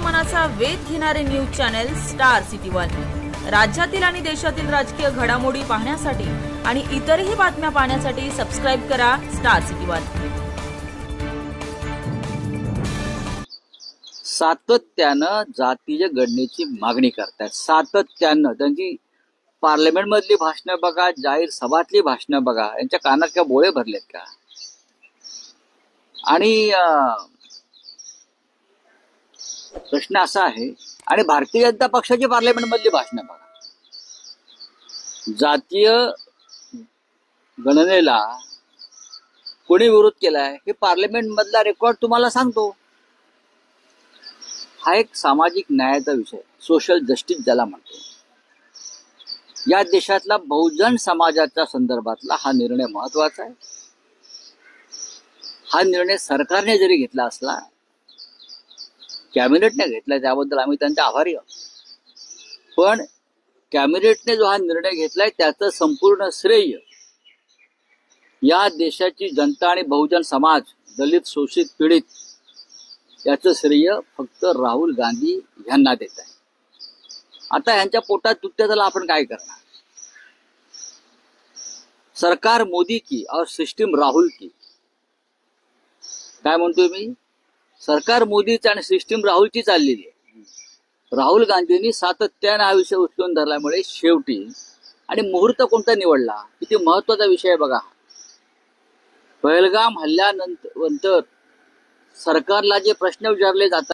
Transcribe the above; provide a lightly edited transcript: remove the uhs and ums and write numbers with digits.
मनाचा वेध घेणारे news channel star city one. राज्यातील आणि देशातील राजकीय घडामोडी पाहण्यासाठी आणि इतरही बातम्या पाहण्यासाठी सबस्क्राइब करा स्टार सिटी वन। सातत्यानं जातीय गणनेची मागणी करतात। सातत्यानं त्यांची पार्लमेंट मधली भाषणं बघा, जाहीर सभातली भाषणं बघा, यांच्या कानात काय बोळे भरलेत का? आणि प्रश्न असा आहे, आणि भारतीय जनता पक्षाची पार्लमेंट मधली भाषणं बघा, जातीय गणनेला कोणी विरोध केलाय हे पार्लमेंट मधला रेकॉर्ड तुम्हाला सांगतो। हा एक सामाजिक न्यायाचा विषय, सोशल जस्टिस ज्याला म्हणतो। या देशातला बहुजन समाजाच्या संदर्भातला हा निर्णय महत्वाचा आहे। हा निर्णय सरकारने जरी घेतला असला, कॅबिनेटने घेतला, त्याबद्दल आम्ही त्यांचे आभारी आहोत, पण कॅबिनेटने जो हा निर्णय घेतलाय त्याचं संपूर्ण श्रेय या देशाची जनता आणि बहुजन समाज, दलित, शोषित, पीडित याचं श्रेय फक्त राहुल गांधी यांना देत आहे। आता यांच्या पोटात दुखते, त्याला आपण काय करणार? सरकार मोदी की और सिस्टम राहुल की, काय म्हणतोय मी? सरकार मोदीची आणि सिस्टीम राहुलची चाललेली आहे। राहुल गांधींनी सातत्याने हा विषय उचलून धरल्यामुळे शेवटी, आणि मुहूर्त कोणता निवडला, किती महत्वाचा विषय आहे बघा। पहलगाम हल्ल्यानंतर सरकारला जे प्रश्न विचारले जातात